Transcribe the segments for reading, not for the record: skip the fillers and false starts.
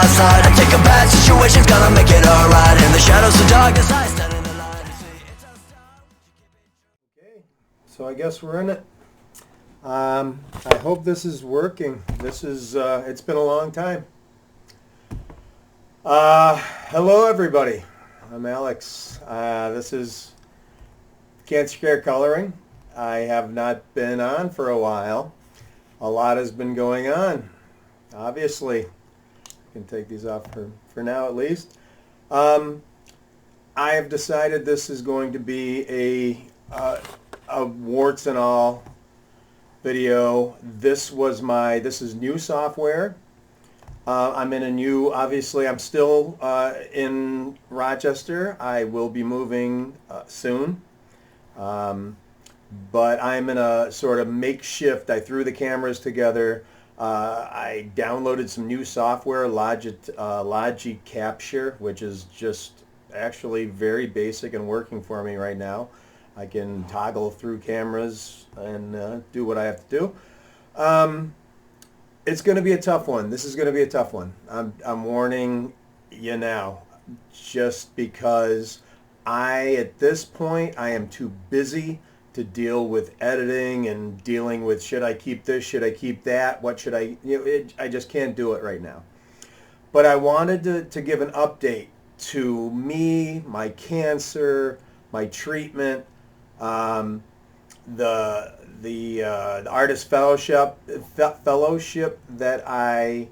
side. I take a bad situation's gonna make it alright. In the shadows of darkness I stand in the light. You see, it's a Okay, so I guess we're in it. I hope this is working. This is, it's been a long time. Hello everybody. I'm Alex. This is Cancer Care Coloring. I have not been on for a while. A lot has been going on, obviously. I can take these off for now at least. I have decided this is going to be a warts and all video. This is new software. I'm in a new, obviously I'm still in Rochester. I will be moving soon. But I'm in a sort of makeshift. I threw the cameras together. I downloaded some new software, Logic Capture, which is just actually very basic and working for me right now. I can toggle through cameras and do what I have to do. It's going to be a tough one. This is going to be a tough one. I'm warning you now, just because at this point, I am too busy to deal with editing and dealing with, should I keep this, should I keep that, what should I, I just can't do it right now. But I wanted to give an update to me, my cancer, my treatment, the artist fellowship that I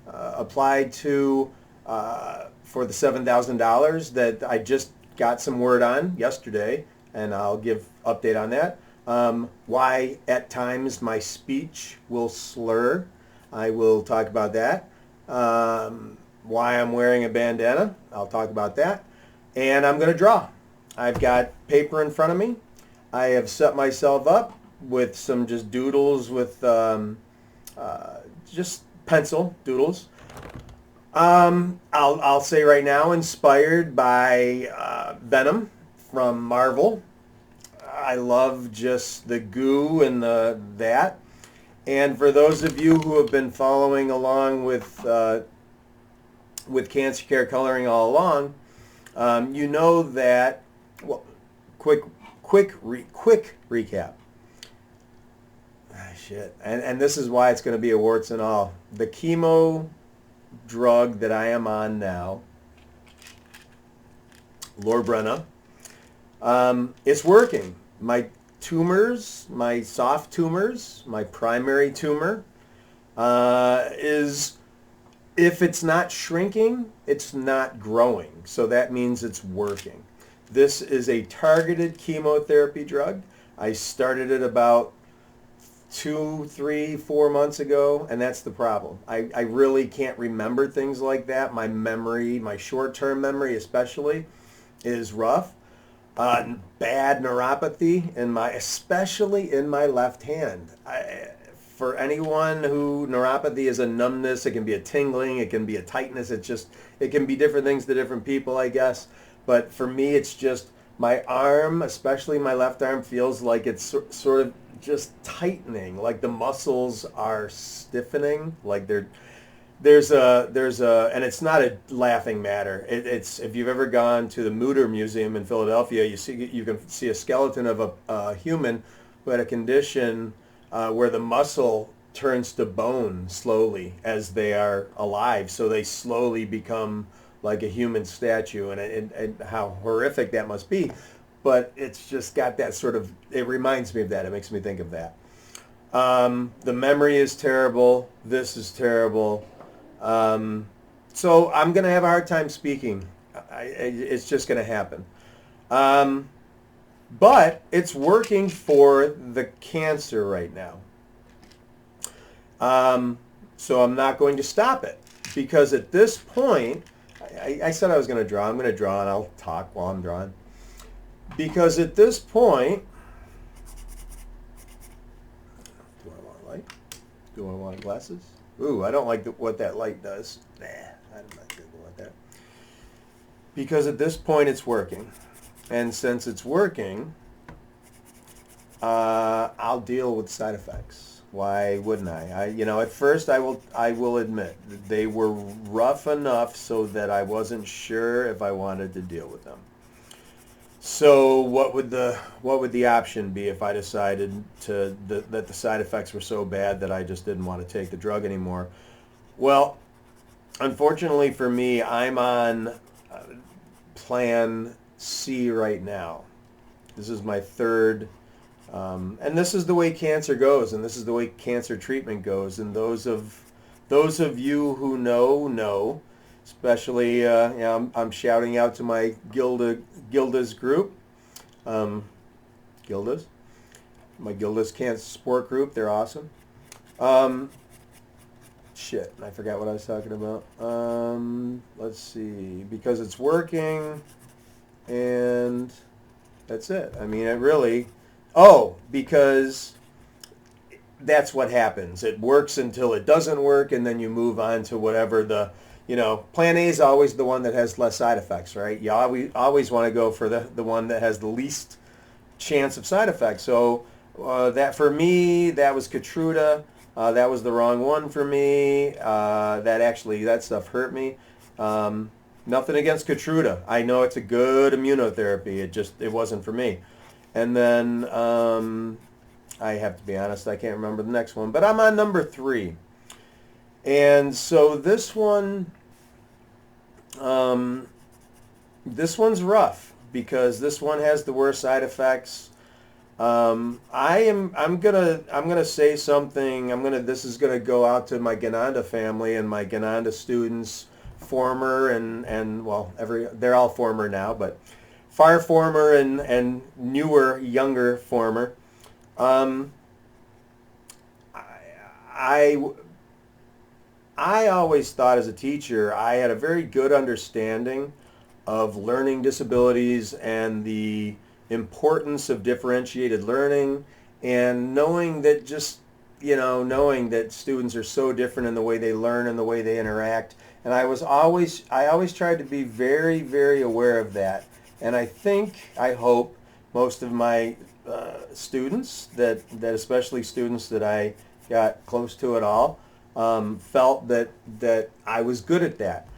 applied to for the $7,000 that I just got some word on yesterday, and I'll give update on that. Why at times my speech will slur. I will talk about that. Why I'm wearing a bandana. I'll talk about that. And I'm going to draw. I've got paper in front of me. I have set myself up with some just doodles with just pencil doodles. I'll say right now, inspired by Venom from Marvel. I love just the goo and that. And for those of you who have been following along with Cancer Care Coloring all along, you know that. Well, quick recap. Shit, and this is why it's going to be a warts and all. The chemo drug that I am on now, Lorbrena, it's working. My tumors, my soft tumors, my primary tumor is, if it's not shrinking, it's not growing. So that means it's working. This is a targeted chemotherapy drug. I started it about 2, 3, 4 months ago, and that's the problem. I really can't remember things like that. My memory, my short-term memory especially, is rough. Bad neuropathy especially in my left hand. For anyone who, neuropathy is a numbness, it can be a tingling, it can be a tightness, it can be different things to different people, I guess. But for me, it's just my arm, especially my left arm, feels like it's sort of just tightening, like the muscles are stiffening, like there's a, and it's not a laughing matter. It's, if you've ever gone to the Mutter Museum in Philadelphia, you can see a skeleton of a human who had a condition where the muscle turns to bone slowly as they are alive, so they slowly become like a human statue, and how horrific that must be. But it's just got that sort of, it reminds me of that. It makes me think of that. The memory is terrible. This is terrible. So I'm going to have a hard time speaking. It's just going to happen. But it's working for the cancer right now. So I'm not going to stop it, because at this point, I said I was going to draw. I'm going to draw, and I'll talk while I'm drawing. Because at this point, do I want a light? Do I want glasses? Ooh, I don't like what that light does. Nah, I'm not good with that. Because at this point, it's working. And since it's working, I'll deal with side effects. Why wouldn't I? At first I will admit that they were rough enough so that I wasn't sure if I wanted to deal with them. So what would the option be if I decided that the side effects were so bad that I just didn't want to take the drug anymore? Well, unfortunately for me, I'm on Plan C right now. This is my third, and this is the way cancer goes, and this is the way cancer treatment goes. And those of you who know, especially, I'm shouting out to my Gilda's group, Gilda's, my Gilda's Cancer Support Group. They're awesome. Shit, I forgot what I was talking about. Let's see, because it's working, and that's it. I mean, because that's what happens. It works until it doesn't work, and then you move on to whatever Plan A is always the one that has less side effects, right? You always want to go for the one that has the least chance of side effects. So that for me, that was Keytruda. That was the wrong one for me. That stuff hurt me. Nothing against Keytruda. I know it's a good immunotherapy. It wasn't for me. And then I have to be honest, I can't remember the next one, but I'm on number 3. And so this one's rough because this one has the worst side effects. I'm gonna say something. This is gonna go out to my Gananda family and my Gananda students, former and well, they're all former now, but far former and newer, younger former. I always thought as a teacher I had a very good understanding of learning disabilities and the importance of differentiated learning, and knowing that students are so different in the way they learn and the way they interact. And I always tried to be very, very aware of that. And I hope most of my students, that especially students that I got close to at all, felt that I was good at that.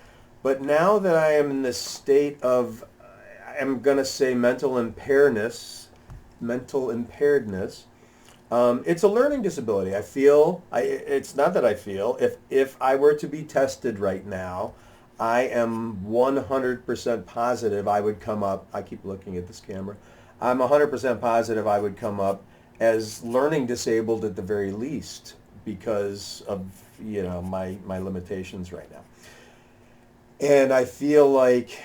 But now that I am in this state of, I'm going to say mental impairedness, it's a learning disability. It's not that I feel, if I were to be tested right now, I am 100% positive I would come up, I keep looking at this camera, I'm 100% positive I would come up as learning disabled at the very least because of, my limitations right now. And I feel like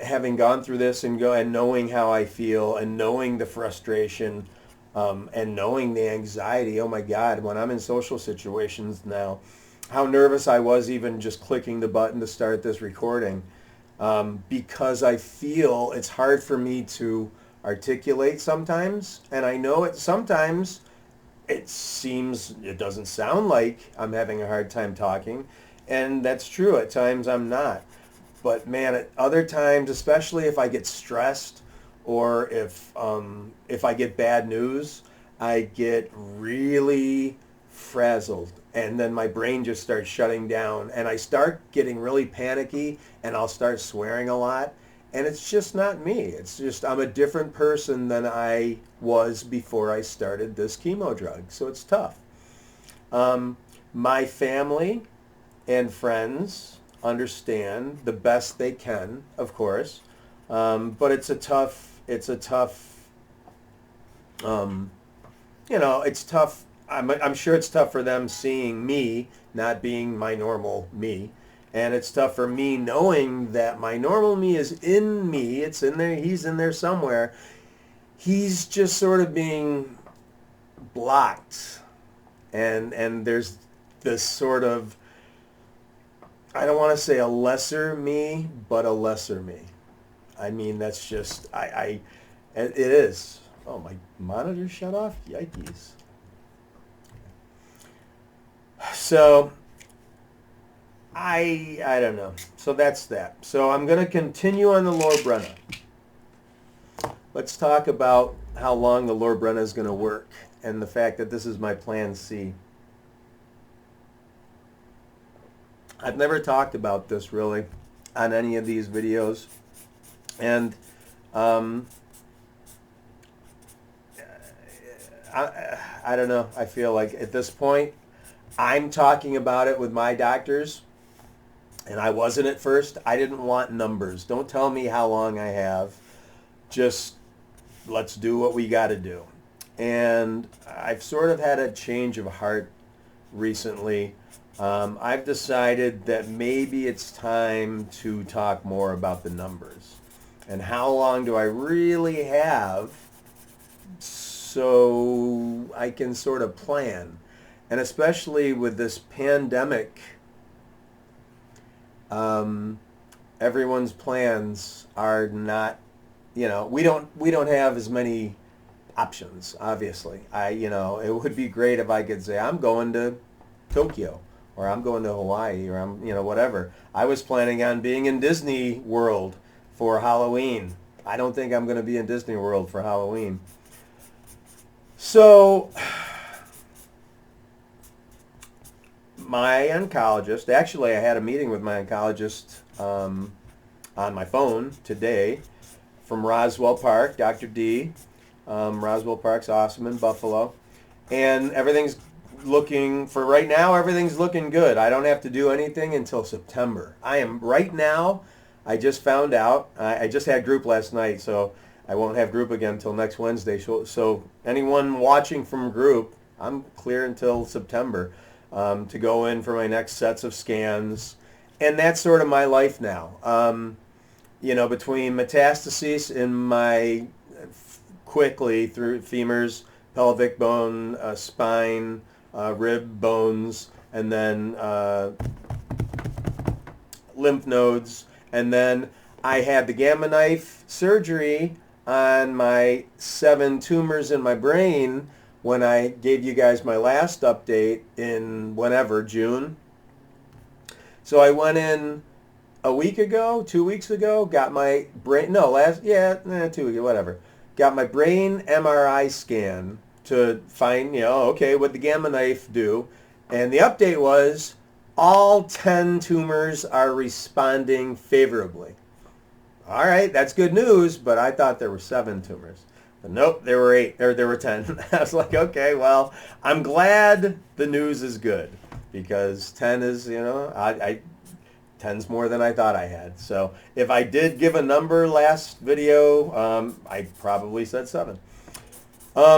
having gone through this and knowing how I feel and knowing the frustration and knowing the anxiety, oh my God, when I'm in social situations now, how nervous I was even just clicking the button to start this recording, because I feel it's hard for me to articulate sometimes. And I know sometimes it doesn't sound like I'm having a hard time talking. And that's true. At times I'm not. But man, at other times, especially if I get stressed or if I get bad news, I get really frazzled. And then my brain just starts shutting down. And I start getting really panicky and I'll start swearing a lot. And it's just not me. It's just I'm a different person than I was before I started this chemo drug. So it's tough. My family and friends understand the best they can, of course, but it's tough. It's tough. I'm sure it's tough for them seeing me not being my normal me, and it's tough for me knowing that my normal me is in me. It's in there. He's in there somewhere. He's just sort of being blocked, and there's this sort of, I don't want to say a lesser me, but a lesser me. I mean, that's just, it is. Oh, my monitor shut off? Yikes. So, I don't know. So that's that. So I'm going to continue on the Lorbrena. Let's talk about how long the Lorbrena is going to work. and the fact that this is my plan C. I've never talked about this really on any of these videos, and I don't know. I feel like at this point, I'm talking about it with my doctors, and I wasn't at first. I didn't want numbers. Don't tell me how long I have. Just let's do what we got to do. And I've sort of had a change of heart recently. I've decided that maybe it's time to talk more about the numbers. And how long do I really have so I can sort of plan? And especially with this pandemic, everyone's plans are not, we don't have as many options, obviously. It would be great if I could say, I'm going to Tokyo, or I'm going to Hawaii, or I'm, whatever. I was planning on being in Disney World for Halloween. I don't think I'm going to be in Disney World for Halloween. So, my oncologist, actually I had a meeting with my oncologist on my phone today from Roswell Park, Dr. D. Roswell Park's awesome in Buffalo. And everything's looking, for right now, everything's looking good. I don't have to do anything until September. Right now, I just found out, I just had group last night, so I won't have group again until next Wednesday. So anyone watching from group, I'm clear until September to go in for my next sets of scans. And that's sort of my life now. Between metastases in my, quickly through femurs, pelvic bone, spine, rib bones, and then lymph nodes. And then I had the Gamma Knife surgery on my 7 tumors in my brain when I gave you guys my last update in June. So I went in a week ago, 2 weeks ago, got my brain, 2 weeks, whatever. Got my brain MRI scan to find, okay, what the Gamma Knife do. And the update was all 10 tumors are responding favorably. All right, that's good news, but I thought there were 7 tumors. But nope, there were 8, or there were 10. I was like, okay, well, I'm glad the news is good, because 10 is, 10's more than I thought I had. So if I did give a number last video, I probably said 7.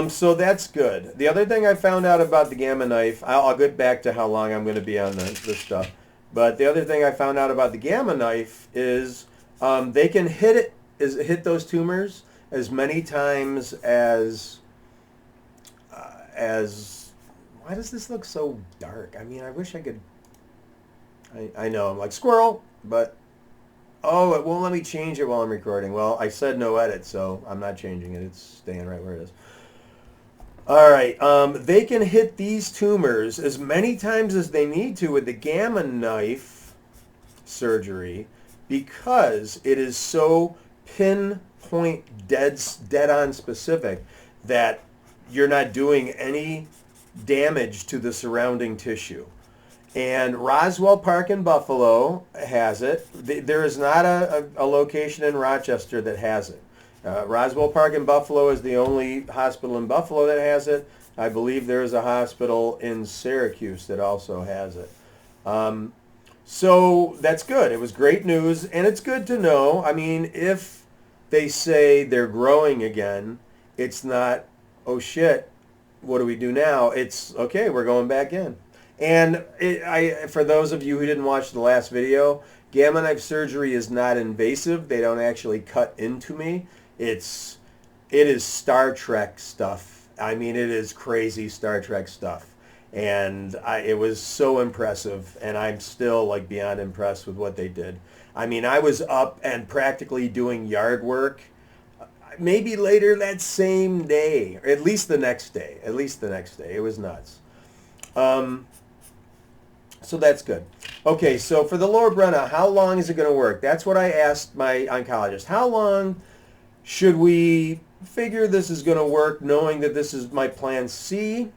So that's good. The other thing I found out about the Gamma Knife, I'll get back to how long I'm going to be on this stuff. But the other thing I found out about the Gamma Knife is they can hit those tumors as many times as why does this look so dark? I mean, I wish I could. I know I'm like squirrel, but it won't let me change it while I'm recording. Well, I said no edit, so I'm not changing it. It's staying right where it is. All right, they can hit these tumors as many times as they need to with the Gamma Knife surgery, because it is so pinpoint dead on specific that you're not doing any damage to the surrounding tissue. And Roswell Park in Buffalo has it. There is not a location in Rochester that has it. Roswell Park in Buffalo is the only hospital in Buffalo that has it. I believe there is a hospital in Syracuse that also has it. So that's good. It was great news, and it's good to know. I mean, if they say they're growing again, it's not, oh shit, what do we do now? It's, okay, we're going back in. And for those of you who didn't watch the last video, Gamma Knife surgery is not invasive. They don't actually cut into me. It is Star Trek stuff. I mean, it is crazy Star Trek stuff. And it was so impressive, and I'm still like beyond impressed with what they did. I mean, I was up and practically doing yard work maybe later that same day, or at least the next day. It was nuts. So that's good. Okay, so for the lower Brenna, how long is it going to work? That's what I asked my oncologist. How long should we figure this is going to work, knowing that this is my plan C,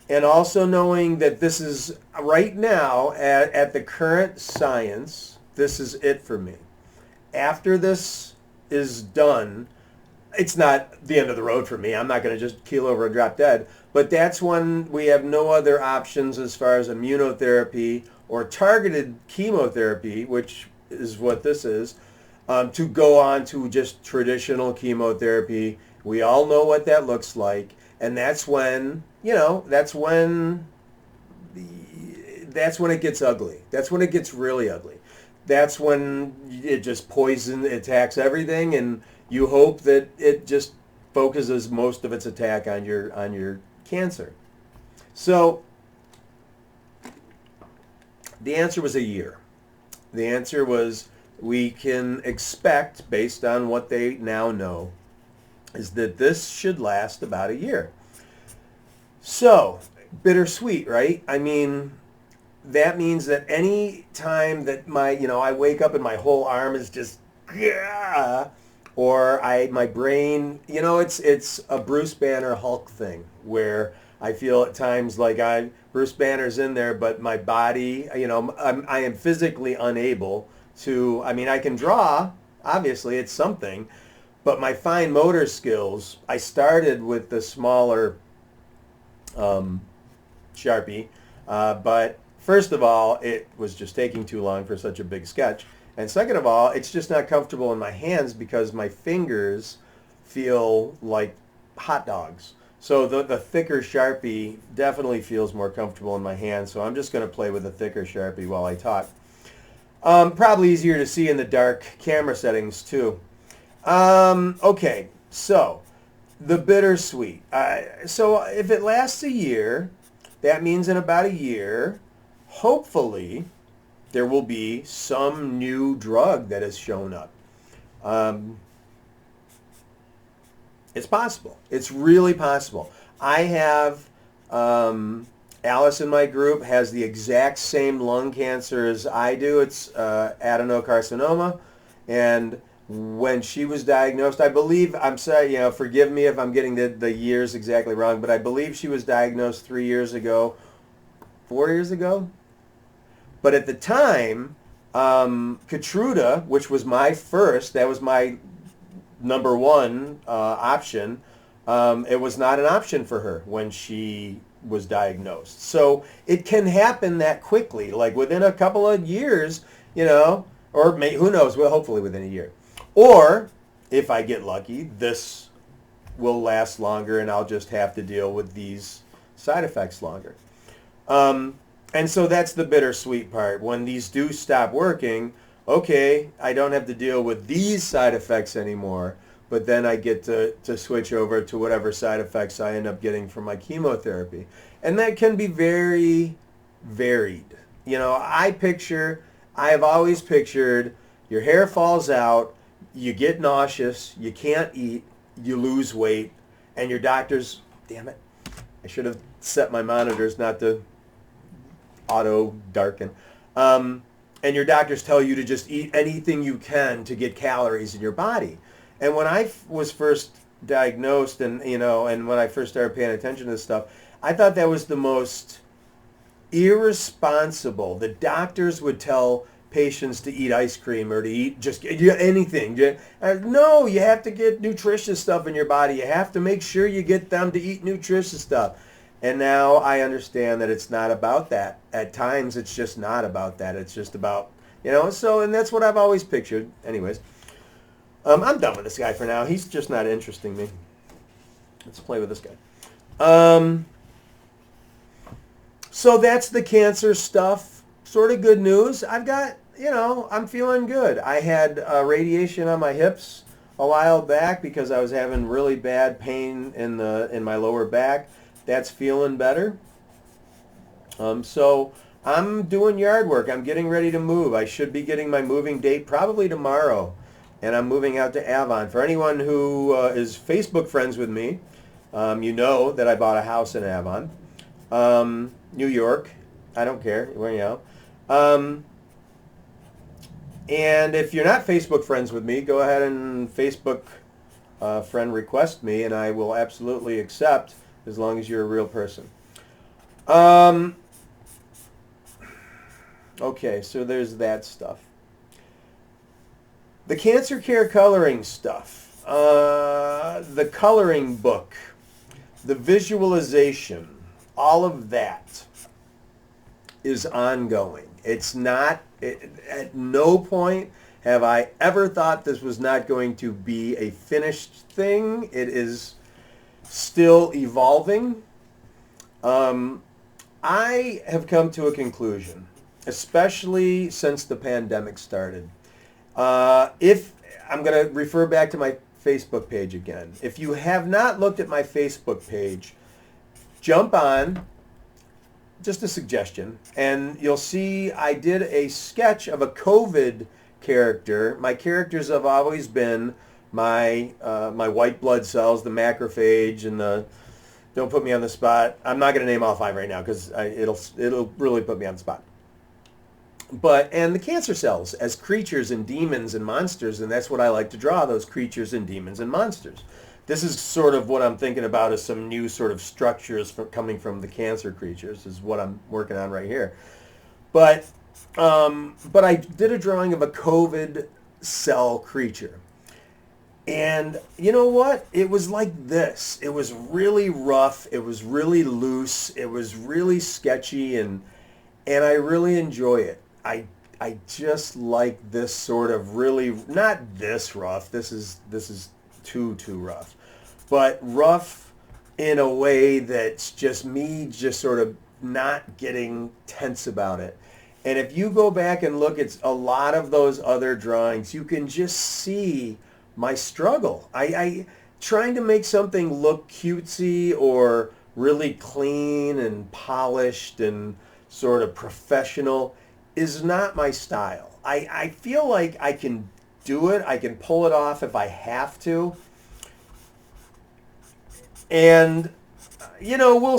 and also knowing that this is right now at the current science, this is it for me. After this is done, it's not the end of the road for me. I'm not going to just keel over and drop dead. But that's when we have no other options as far as immunotherapy or targeted chemotherapy, which is what this is, to go on to just traditional chemotherapy. We all know what that looks like. And that's when, that's when it gets ugly. That's when it gets really ugly. That's when it just attacks everything, and you hope that it just focuses most of its attack on your cancer. So the answer was a year. The answer was we can expect, based on what they now know, is that this should last about a year. So, bittersweet, right? I mean, that means that any time that I wake up and my whole arm is just, or my brain, it's a Bruce Banner Hulk thing where I feel at times like Bruce Banner's in there, but my body, I am physically unable to, I can draw, obviously it's something, but my fine motor skills, I started with the smaller Sharpie, but first of all, it was just taking too long for such a big sketch. And second of all, it's just not comfortable in my hands because my fingers feel like hot dogs. So the thicker Sharpie definitely feels more comfortable in my hands. So I'm just going to play with the thicker Sharpie while I talk. Probably easier to see in the dark camera settings too. Okay, so the bittersweet. So if it lasts a year, that means in about a year, hopefully, there will be some new drug that has shown up. It's possible. It's really possible. I have, Alice in my group has the exact same lung cancer as I do. It's adenocarcinoma. And when she was diagnosed, I believe, I'm sorry, forgive me if I'm getting the years exactly wrong, but I believe she was diagnosed 3 years ago, 4 years ago. But at the time, Keytruda, which was that was my number one option, it was not an option for her when she was diagnosed. So it can happen that quickly, like within a couple of years, or who knows, well, hopefully within a year. Or, if I get lucky, this will last longer and I'll just have to deal with these side effects longer. And so that's the bittersweet part. When these do stop working, okay, I don't have to deal with these side effects anymore, but then I get to switch over to whatever side effects I end up getting from my chemotherapy. And that can be very varied. I have always pictured your hair falls out, you get nauseous, you can't eat, you lose weight, and your doctors, damn it, I should have set my monitors not to auto darken. And your doctors tell you to just eat anything you can to get calories in your body. And when I was first diagnosed and when I first started paying attention to this stuff, I thought that was the most irresponsible. The doctors would tell patients to eat ice cream or to eat just anything. No, you have to get nutritious stuff in your body. You have to make sure you get them to eat nutritious stuff. And now I understand that it's not about that. At times, it's just not about that. It's just about, and that's what I've always pictured. Anyways, I'm done with this guy for now. He's just not interesting me. Let's play with this guy. So that's the cancer stuff. Sort of good news. I've got, I'm feeling good. I had radiation on my hips a while back because I was having really bad pain in my lower back. That's feeling better. So I'm doing yard work. I'm getting ready to move. I should be getting my moving date probably tomorrow. And I'm moving out to Avon. For anyone who is Facebook friends with me, you know that I bought a house in Avon, New York. I don't care. Where and if you're not Facebook friends with me, go ahead and Facebook friend request me, and I will absolutely accept as long as you're a real person. Okay, so there's that stuff. The cancer care coloring stuff, the coloring book, the visualization, all of that is ongoing. It's not, at no point have I ever thought this was not going to be a finished thing. It is still evolving. I have come to a conclusion, especially since the pandemic started. If I'm going to refer back to my Facebook page again. If you have not looked at my Facebook page, jump on, just a suggestion, and you'll see I did a sketch of a COVID character. My characters have always been my white blood cells, the macrophage, and the, don't put me on the spot. I'm not going to name all 5 right now because it'll really put me on the spot. And the cancer cells as creatures and demons and monsters, and that's what I like to draw, those creatures and demons and monsters. This is sort of what I'm thinking about as some new sort of structures coming from the cancer creatures is what I'm working on right here. But I did a drawing of a COVID cell creature. And you know what? It was like this. It was really rough. It was really loose. It was really sketchy, and I really enjoy it. I just like this sort of really, not this rough. This is too rough. But rough in a way that's just me just sort of not getting tense about it. And if you go back and look at a lot of those other drawings, you can just see my struggle. I trying to make something look cutesy or really clean and polished and sort of professional is not my style. I feel like I can do it. I can pull it off if I have to. And, you know,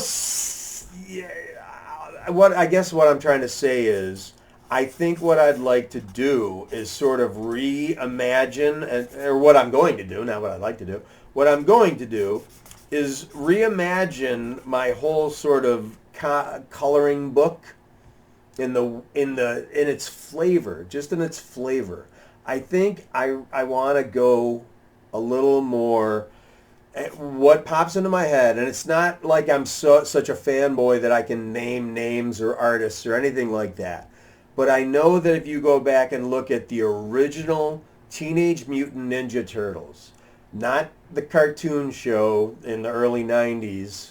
I guess what I'm trying to say is I think what I'd like to do is sort of reimagine, or what I'm going to do, not what I'd like to do. What I'm going to do is reimagine my whole sort of coloring book in its flavor, just in its flavor. I think I want to go a little more what pops into my head, and it's not like I'm such a fanboy that I can name names or artists or anything like that. But I know that if you go back and look at the original Teenage Mutant Ninja Turtles, not the cartoon show in the early 90s,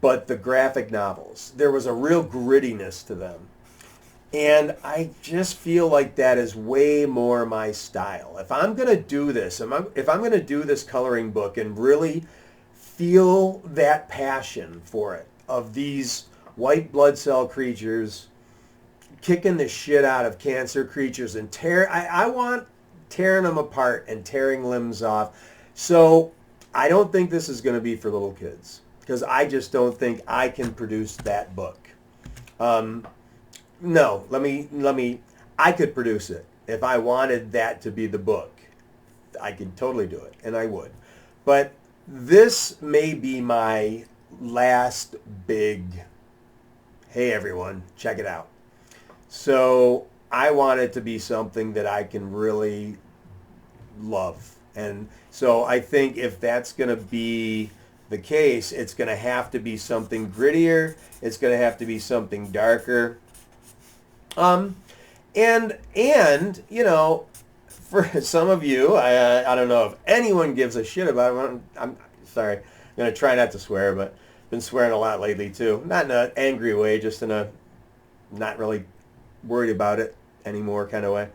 but the graphic novels, there was a real grittiness to them. And I just feel like that is way more my style. If I'm going to do this, if I'm going to do this coloring book and really feel that passion for it, of these white blood cell creatures kicking the shit out of cancer creatures and I want tearing them apart and tearing limbs off. So I don't think this is going to be for little kids because I just don't think I can produce that book. No, I could produce it. If I wanted that to be the book, I could totally do it, and I would. But this may be my last big, hey everyone, check it out. So I want it to be something that I can really love. And so I think if that's going to be the case, it's going to have to be something grittier. It's going to have to be something darker. And you know, for some of you, I don't know if anyone gives a shit about it. I'm sorry. I'm going to try not to swear, but been swearing a lot lately too. Not in an angry way, just in a not really worried about it anymore kind of way.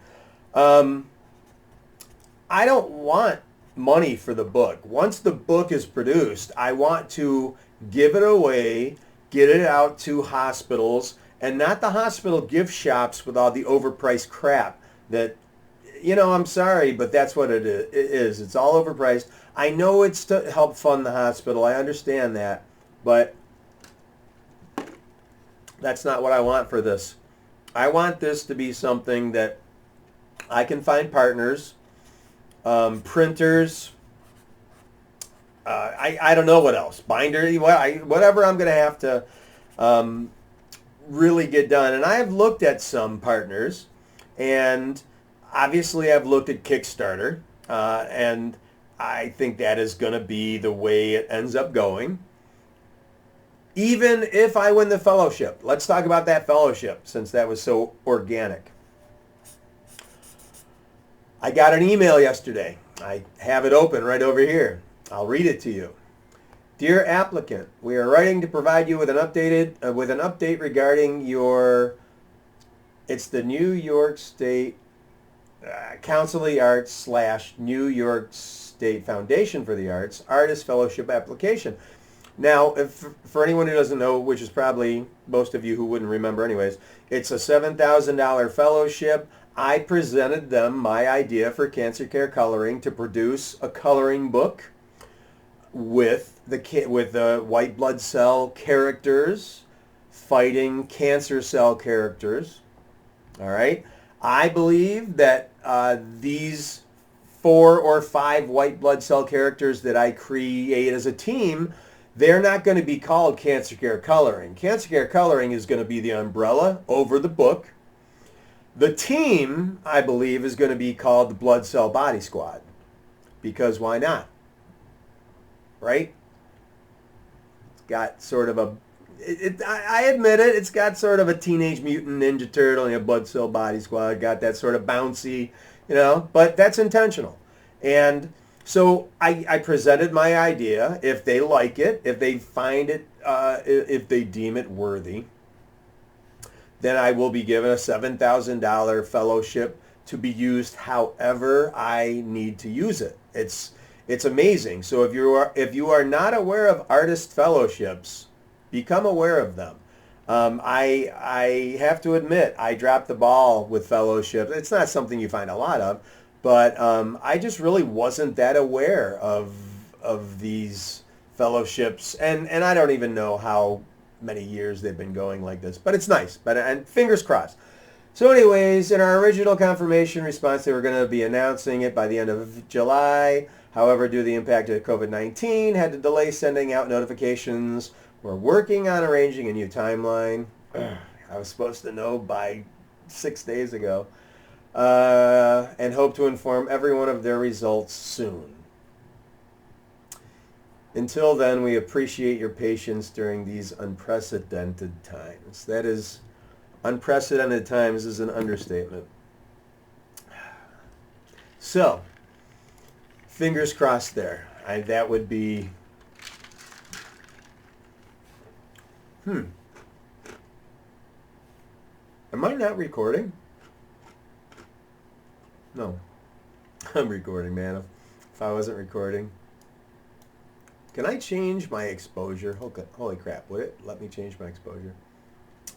I don't want money for the book. Once the book is produced, I want to give it away, get it out to hospitals, and not the hospital gift shops with all the overpriced crap that, you know, I'm sorry, but that's what it is. It's all overpriced. I know it's to help fund the hospital. I understand that. But that's not what I want for this. I want this to be something that I can find partners printers. I don't know what else. Binder, whatever I'm going to have to really get done. And I have looked at some partners, and obviously I've looked at Kickstarter, and I think that is going to be the way it ends up going. Even if I win the fellowship. Let's talk about that fellowship, since that was so organic. I got an email yesterday. I have it open right over here. I'll read it to you. Dear applicant, we are writing to provide you with an update regarding it's the New York State Council of the Arts / New York State Foundation for the Arts Artist Fellowship application. Now, for anyone who doesn't know, which is probably most of you who wouldn't remember anyways, it's a $7,000 fellowship. I presented them my idea for Cancer Care Coloring to produce a coloring book with the white blood cell characters fighting cancer cell characters. All right. I believe that these 4 or 5 white blood cell characters that I create as a team, they're not going to be called Cancer Care Coloring. Cancer Care Coloring is going to be the umbrella over the book. The team, I believe, is going to be called the Blood Cell Body Squad. Because why not? Right? It's got sort of I admit it, it's got sort of a Teenage Mutant Ninja Turtle and a Blood Cell Body Squad. Got that sort of bouncy, but that's intentional. And so I presented my idea. If they like it, if they find it, if they deem it worthy, then I will be given a $7,000 fellowship to be used however I need to use it. It's amazing. So if you are not aware of artist fellowships, become aware of them. I have to admit, I dropped the ball with fellowships. It's not something you find a lot of, but I just really wasn't that aware of these fellowships, and I don't even know how many years they've been going like this, but it's nice. And fingers crossed. So anyways, in our original confirmation response, they were going to be announcing it by the end of July. However, due to the impact of COVID-19, had to delay sending out notifications. We're working on arranging a new timeline. I was supposed to know by 6 days ago. And hope to inform everyone of their results soon. Until then, we appreciate your patience during these unprecedented times. That is, unprecedented times is an understatement. So, fingers crossed there. That would be... Am I not recording? No. I'm recording, man. If I wasn't recording... Can I change my exposure? Holy crap, would it let me change my exposure?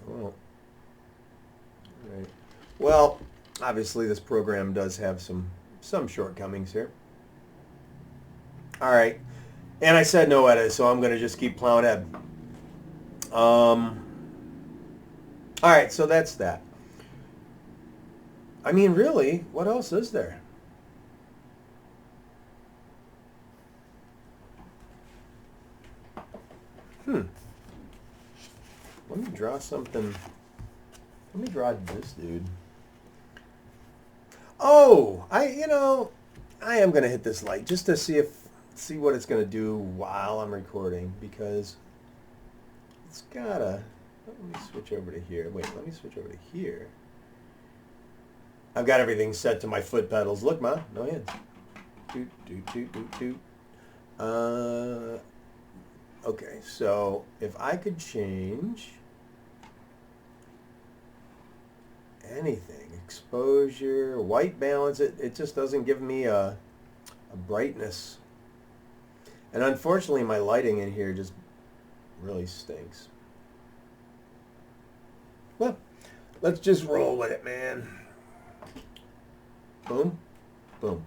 Oh. Right. Well, obviously this program does have some shortcomings here. All right. And I said no edit, so I'm going to just keep plowing ahead. All right, so that's that. I mean, really, what else is there? Let me draw something. Let me draw this dude. Oh, I am going to hit this light just to see what it's going to do while I'm recording, because it's gotta, let me switch over to here. Wait, let me switch over to here. I've got everything set to my foot pedals. Look, Ma, no hands. Doot, doot, doot, doot, doot. Okay, so if I could change anything, exposure, white balance, it just doesn't give me a brightness. And unfortunately, my lighting in here just really stinks. Well, let's just roll with it, man. Boom, boom.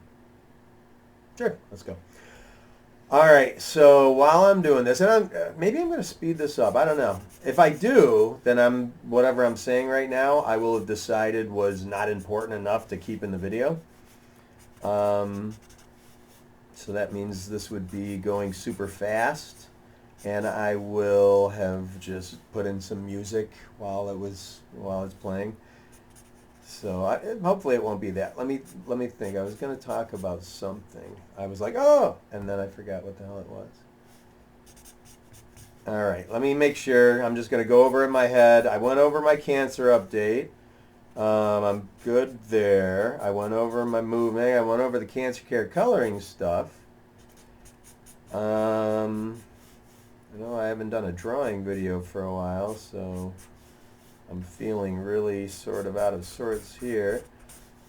Sure, let's go. All right, so while I'm doing this, and maybe I'm going to speed this up. I don't know. If I do, then whatever I'm saying right now, I will have decided was not important enough to keep in the video. So that means this would be going super fast, and I will have just put in some music while it's playing. So hopefully it won't be that. Let me think. I was going to talk about something. I was like, oh, and then I forgot what the hell it was. All right, let me make sure. I'm just going to go over in my head. I went over my cancer update. I'm good there. I went over my movement. I went over the cancer care coloring stuff. I know I haven't done a drawing video for a while, so I'm feeling really sort of out of sorts here.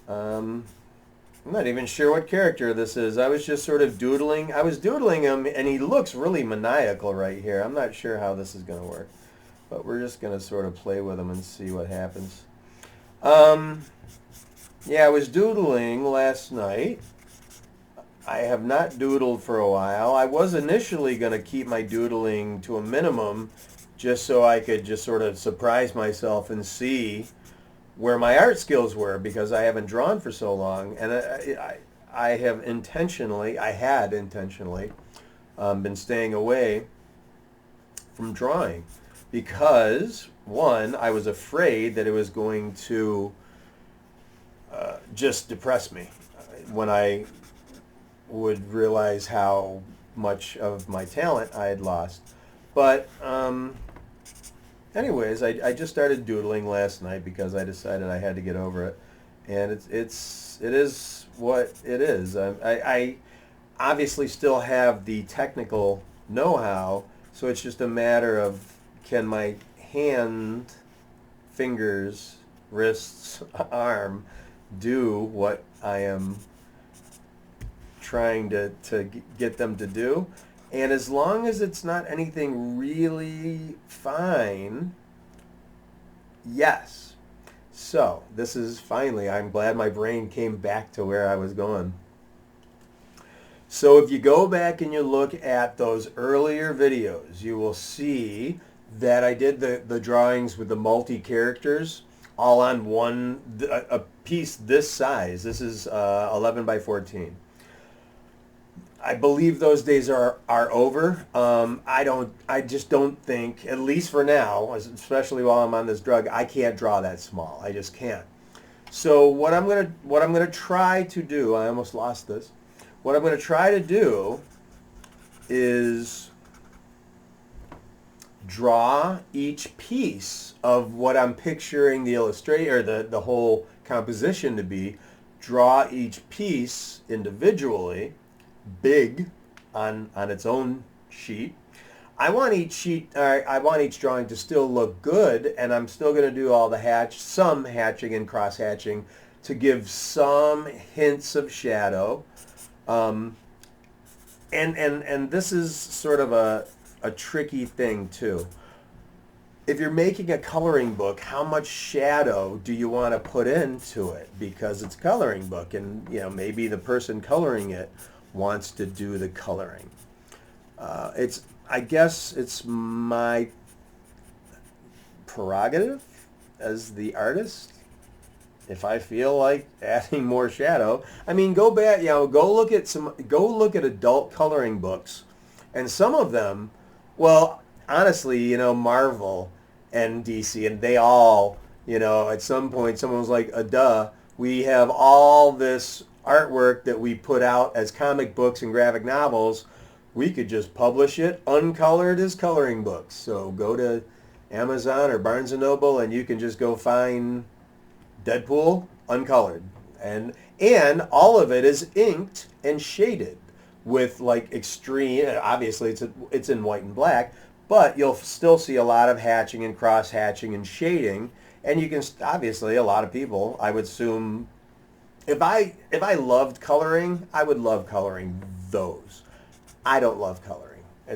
I'm not even sure what character this is. I was just sort of doodling. I was doodling him, and he looks really maniacal right here. I'm not sure how this is going to work, but we're just going to sort of play with him and see what happens. Yeah, I was doodling last night. I have not doodled for a while. I was initially going to keep my doodling to a minimum just so I could just sort of surprise myself and see where my art skills were, because I haven't drawn for so long. And I had intentionally been staying away from drawing because, one, I was afraid that it was going to just depress me when I would realize how much of my talent I had lost. But anyways, I just started doodling last night because I decided I had to get over it, and it is what it is. I obviously still have the technical know-how, so it's just a matter of, can my hand, fingers, wrists, arm do what I am trying to get them to do. And as long as it's not anything really fine, yes. So this is finally, I'm glad my brain came back to where I was going. So if you go back and you look at those earlier videos, you will see that I did the drawings with the multi-characters all on a piece this size. This is 11 by 14. I believe those days are over. I just don't think, at least for now, especially while I'm on this drug, I can't draw that small. I just can't. So what I'm gonna try to do, I almost lost this. What I'm gonna try to do is draw each piece of what I'm picturing the illustrator, the whole composition to be. Draw each piece individually, big on its own sheet. I want each drawing to still look good, and I'm still going to do all the some hatching and cross hatching to give some hints of shadow. And this is sort of a tricky thing too. If you're making a coloring book, how much shadow do you want to put into it? Because it's a coloring book, and maybe the person coloring it wants to do the coloring. I guess it's my prerogative as the artist. If I feel like adding more shadow, I mean, go look at adult coloring books, and some of them, well, honestly, Marvel and DC, and they all, at some point someone was like, duh, we have all this artwork that we put out as comic books and graphic novels. We could just publish it uncolored as coloring books. So go to Amazon or Barnes & Noble and you can just go find Deadpool uncolored. And all of it is inked and shaded with like extreme, obviously it's in white and black, but you'll still see a lot of hatching and cross hatching and shading. And you can, obviously, a lot of people, I would assume, if I loved coloring, I would love coloring those. I don't love coloring. I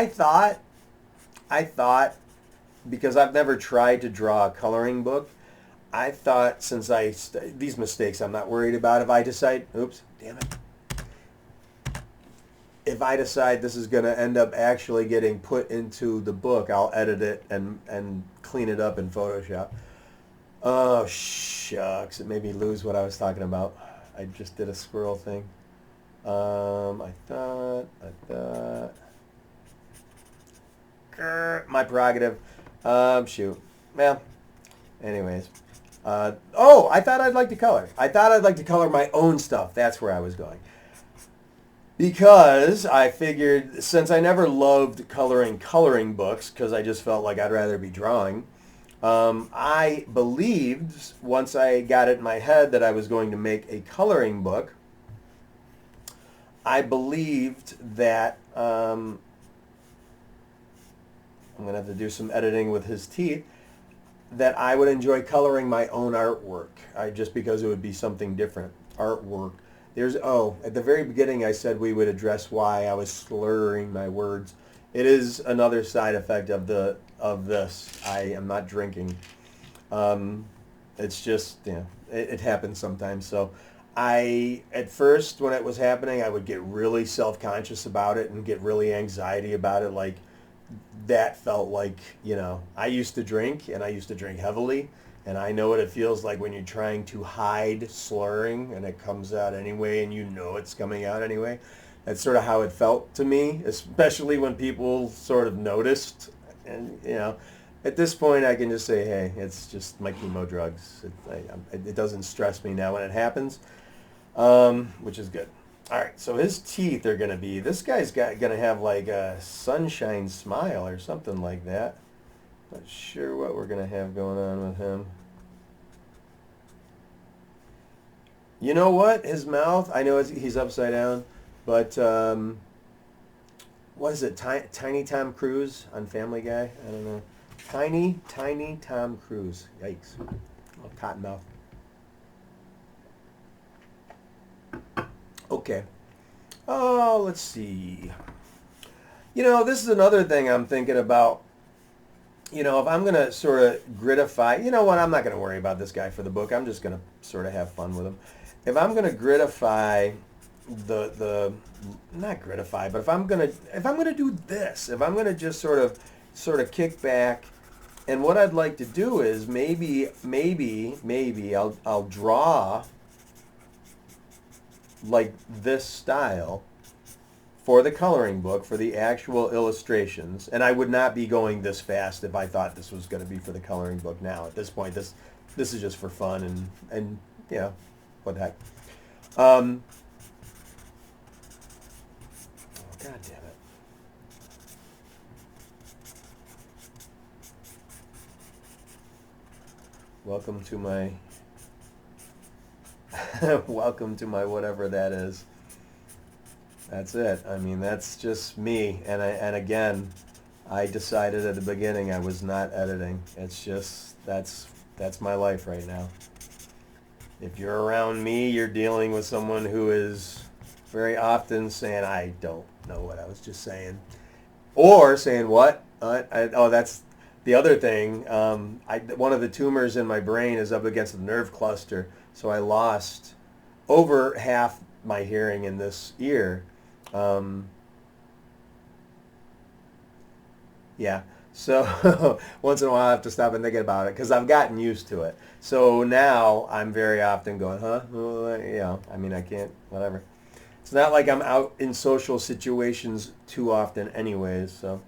thought, because I've never tried to draw a coloring book, I thought since these mistakes I'm not worried about. If I decide, oops, damn it. If I decide this is going to end up actually getting put into the book, I'll edit it and clean it up in Photoshop. Oh, shucks. It made me lose what I was talking about. I just did a squirrel thing. I thought. My prerogative. Shoot. Well, anyways. I thought I'd like to color. I thought I'd like to color my own stuff. That's where I was going. Because I figured, since I never loved coloring books, because I just felt like I'd rather be drawing, I believed, once I got it in my head that I was going to make a coloring book, I believed that I'm going to have to do some editing with his teeth, that I would enjoy coloring my own artwork, just because it would be something different. Artwork. At the very beginning I said we would address why I was slurring my words. It is another side effect of this. I am not drinking. It's just, it happens sometimes. So at first when it was happening, I would get really self-conscious about it and get really anxiety about it. Like, that felt like, I used to drink, and I used to drink heavily. And I know what it feels like when you're trying to hide slurring and it comes out anyway, and it's coming out anyway. That's sort of how it felt to me, especially when people sort of noticed. And, at this point I can just say, hey, it's just my chemo drugs. It doesn't stress me now when it happens, which is good. All right, so his teeth are going to be, this guy's going to have like a sunshine smile or something like that. Not sure what we're going to have going on with him. You know what? His mouth, I know he's upside down, but what is it? Tiny Tom Cruise on Family Guy? I don't know. Tiny Tom Cruise. Yikes. Oh, cotton mouth. Okay. Oh, let's see. This is another thing I'm thinking about. If I'm going to sort of gritify, I'm not going to worry about this guy for the book. I'm just going to sort of have fun with him. If I'm going to gritify not gritify, but if I'm going to do this, if I'm going to just sort of kick back, and what I'd like to do is maybe I'll draw like this style for the coloring book, for the actual illustrations. And I would not be going this fast if I thought this was going to be for the coloring book now. At this point, this is just for fun and what the heck. God damn it. Welcome to my whatever that is. That's it. I mean, that's just me. And again, I decided at the beginning I was not editing. It's just, that's my life right now. If you're around me, you're dealing with someone who is very often saying, I don't know what I was just saying. Or saying, what? That's the other thing. One of the tumors in my brain is up against the nerve cluster, so I lost over half my hearing in this ear. So once in a while I have to stop and think about it because I've gotten used to it. So now I'm very often going, huh? Well, I mean, I can't, whatever. It's not like I'm out in social situations too often anyways. So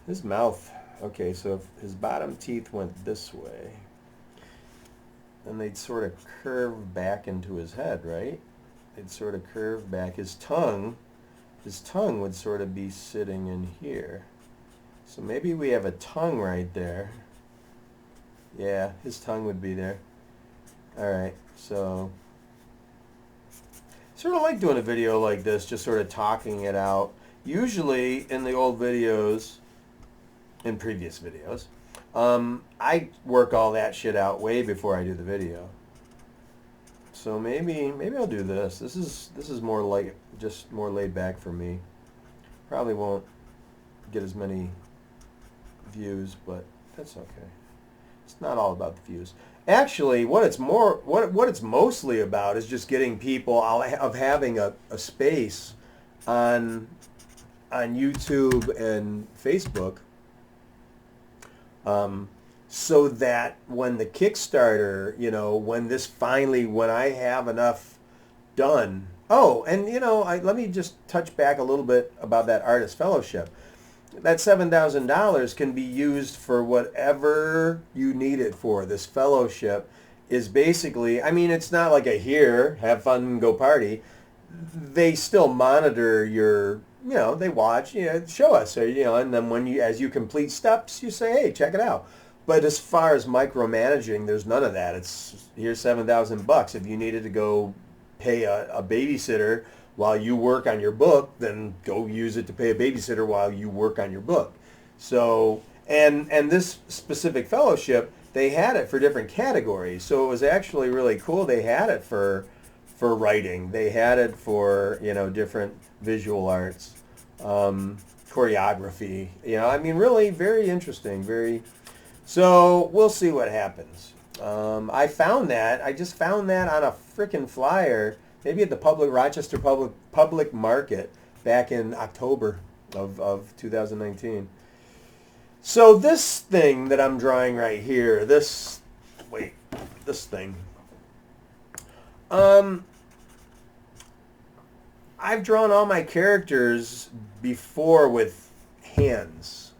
his mouth, okay, so if his bottom teeth went this way, then they'd sort of curve back into his head, right? They'd sort of curve back. His tongue would sort of be sitting in here. So maybe we have a tongue right there. Yeah, his tongue would be there. Alright, so sort of like doing a video like this, just sort of talking it out. Usually in the old videos, in previous videos, I work all that shit out way before I do the video. So maybe I'll do this. This is more like just more laid back for me. Probably won't get as many views, but that's okay. It's not all about the views. Actually, what it's mostly about is just getting people of having a space on YouTube and Facebook. so that when the Kickstarter, when I have enough done. Oh, and let me just touch back a little bit about that artist fellowship. That $7,000 can be used for whatever you need it for. This fellowship is basically, I mean, it's not like a here, have fun, go party. They still monitor your, they watch, show us, or, and then as you complete steps, you say, hey, check it out. But as far as micromanaging, there's none of that. It's here's $7,000. If you needed to go pay a babysitter while you work on your book, then go use it to pay a babysitter while you work on your book. So, and this specific fellowship, they had it for different categories. So it was actually really cool. They had it for writing. They had it for, different visual arts, choreography. I mean, really very interesting. So we'll see what happens. I just found that on a frickin' flyer, maybe at the Rochester Public Market back in October of 2019. So this thing that I'm drawing right here, this thing. I've drawn all my characters before with hands,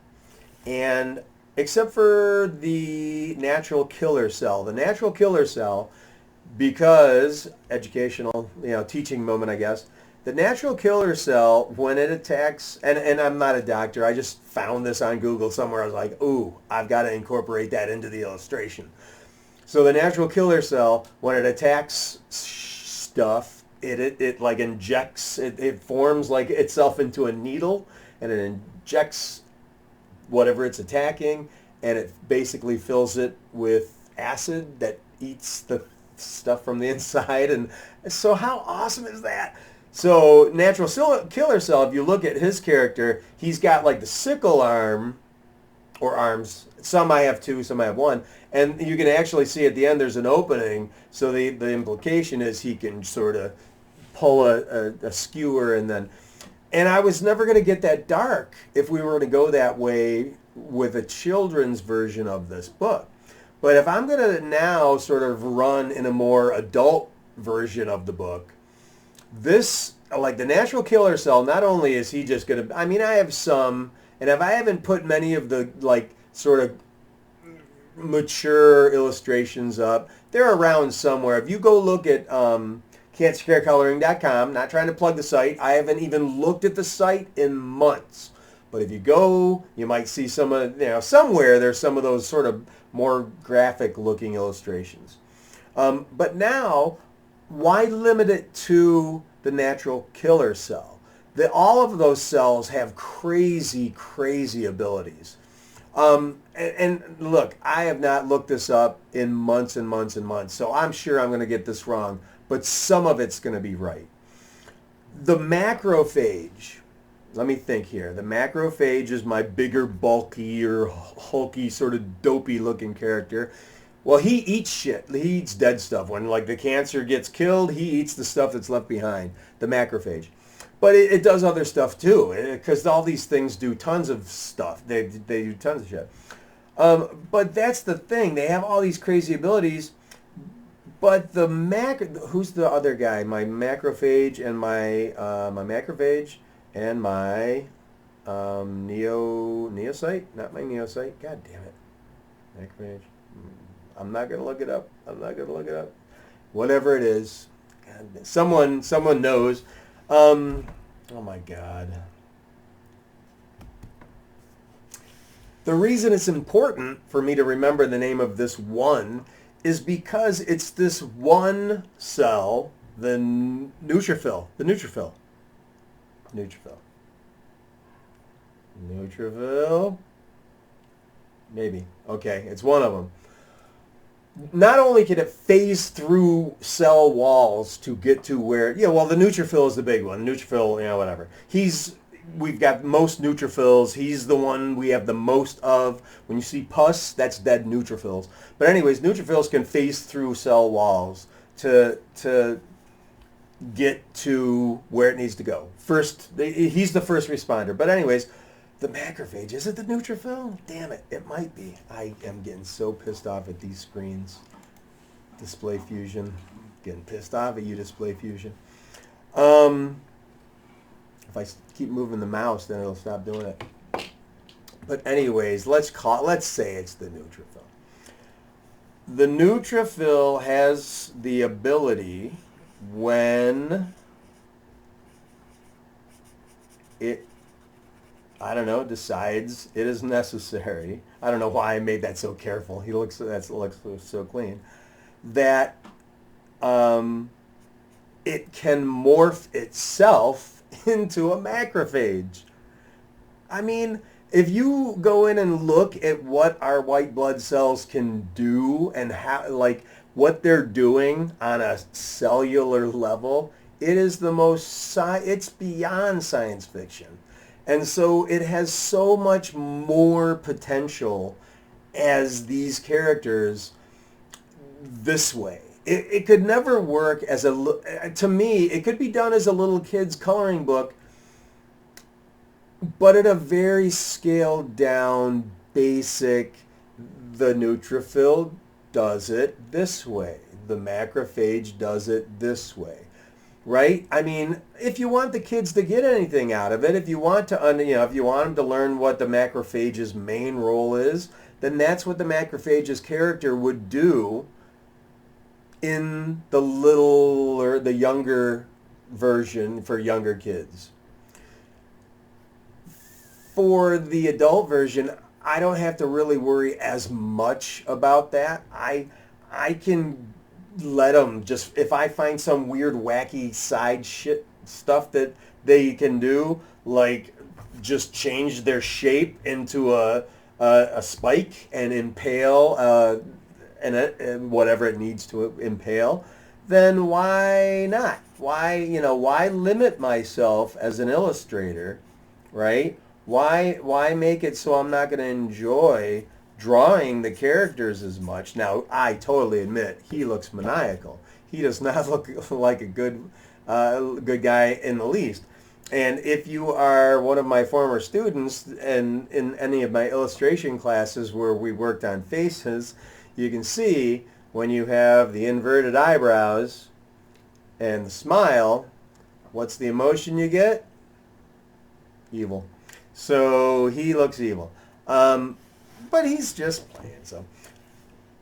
and except for the natural killer cell. The natural killer cell, because educational, teaching moment, I guess. The natural killer cell, when it attacks, and I'm not a doctor, I just found this on Google somewhere. I was like, ooh, I've got to incorporate that into the illustration. So the natural killer cell, when it attacks stuff, it like injects, it forms like itself into a needle, and it injects whatever it's attacking, and it basically fills it with acid that eats the stuff from the inside. And so how awesome is that? So natural killer cell, if you look at his character, he's got like the sickle arm or arms. Some I have two, some I have one. And you can actually see at the end there's an opening. So the implication is he can sort of pull a skewer and I was never going to get that dark if we were to go that way with a children's version of this book. But if I'm going to now sort of run in a more adult version of the book, this, like the natural killer cell, not only is he just going to, I mean, I have some, and if I haven't put many of the like sort of mature illustrations up, they're around somewhere. If you go look at cancercarecoloring.com, not trying to plug the site, I haven't even looked at the site in months. But if you go, you might see some of, somewhere there's some of those sort of more graphic looking illustrations. But now, why limit it to the natural killer cell? All of those cells have crazy, crazy abilities. And look, I have not looked this up in months and months and months, so I'm sure I'm going to get this wrong, but some of it's going to be right. The macrophage, let me think here. The macrophage is my bigger, bulkier, hulky, sort of dopey looking character. Well, he eats shit. He eats dead stuff. When like the cancer gets killed, he eats the stuff that's left behind, the macrophage. But it does other stuff too, because all these things do tons of stuff. They do tons of shit. But that's the thing. They have all these crazy abilities. But who's the other guy? My macrophage and my macrophage and my neocyte. Not my neocyte. God damn it. Macrophage. I'm not gonna look it up. Whatever it is, God, someone knows. Oh my God. The reason it's important for me to remember the name of this one is because it's this one cell, the neutrophil. Neutrophil. Maybe. Okay, it's one of them. Not only can it phase through cell walls to get to where, the neutrophil is the big one. Neutrophil, whatever. We've got most neutrophils. He's the one we have the most of. When you see pus, that's dead neutrophils. But anyways, neutrophils can phase through cell walls to get to where it needs to go. First, he's the first responder. But anyways, The macrophage. Is it the neutrophil? Damn it. It might be. I am getting so pissed off at these screens. Display Fusion. Getting pissed off at you, Display Fusion. If I keep moving the mouse, then it'll stop doing it. But anyways, let's say it's the neutrophil. The neutrophil has the ability when it, I don't know, decides it is necessary. I don't know why I made that so careful. Looks so clean. That it can morph itself into a macrophage. I mean, if you go in and look at what our white blood cells can do and how, like, what they're doing on a cellular level, it is the most, it's beyond science fiction. And so it has so much more potential as these characters this way. It could never work as to me, it could be done as a little kid's coloring book, but at a very scaled down, basic, the neutrophil does it this way. The macrophage does it this way. Right? I mean, if you want the kids to get anything out of it, if you want to, if you want them to learn what the macrophage's main role is, then that's what the macrophage's character would do in the little or the younger version for younger kids. For the adult version, I don't have to really worry as much about that. I can let them just, if I find some weird wacky side shit stuff that they can do, like just change their shape into a spike and impale and whatever it needs to impale, then why not? Why limit myself as an illustrator, right? Why make it so I'm not going to enjoy drawing the characters as much? Now, I totally admit he looks maniacal. He does not look like a good guy in the least. And if you are one of my former students and in any of my illustration classes where we worked on faces, you can see when you have the inverted eyebrows and the smile, what's the emotion you get? Evil. So he looks evil. But he's just playing.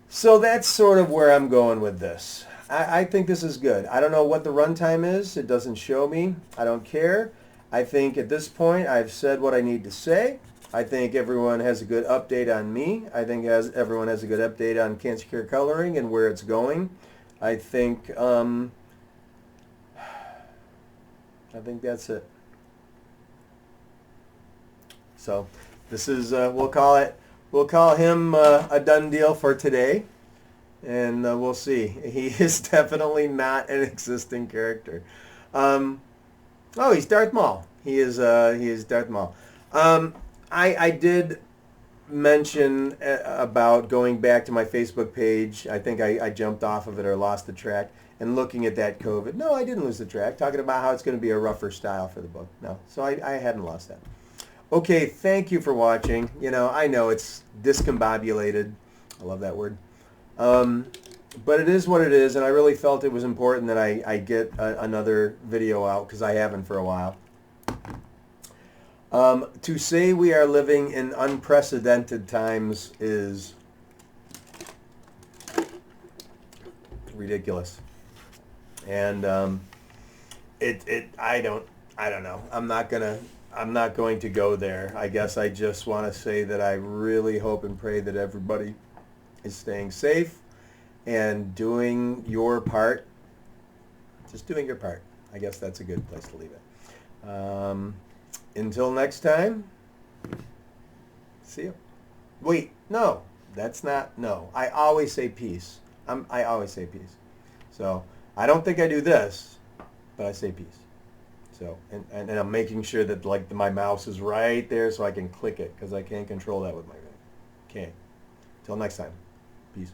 So that's sort of where I'm going with this. I think this is good. I don't know what the runtime is. It doesn't show me. I don't care. I think at this point I've said what I need to say. I think everyone has a good update on me. I think everyone has a good update on Cancer Cure Coloring and where it's going. I think that's it. So this is we'll call him a done deal for today, and we'll see. He is definitely not an existing character. Oh, he's Darth Maul. He is Darth Maul. I did mention about going back to my Facebook page. I think I jumped off of it or lost the track and looking at that COVID. No, I didn't lose the track. Talking about how it's going to be a rougher style for the book. No, so I hadn't lost that. Okay, thank you for watching. I know it's discombobulated. I love that word. But it is what it is, and I really felt it was important that I get another video out because I haven't for a while. To say we are living in unprecedented times is ridiculous. And I don't know. I'm not going to go there. I guess I just want to say that I really hope and pray that everybody is staying safe and doing your part. Just doing your part. I guess that's a good place to leave it. Until next time, see you. Wait, no, that's not, no. I always say peace. I always say peace. So I don't think I do this, but I say peace. So, and I'm making sure that my mouse is right there so I can click it because I can't control that with my phone. Okay. Till next time. Peace.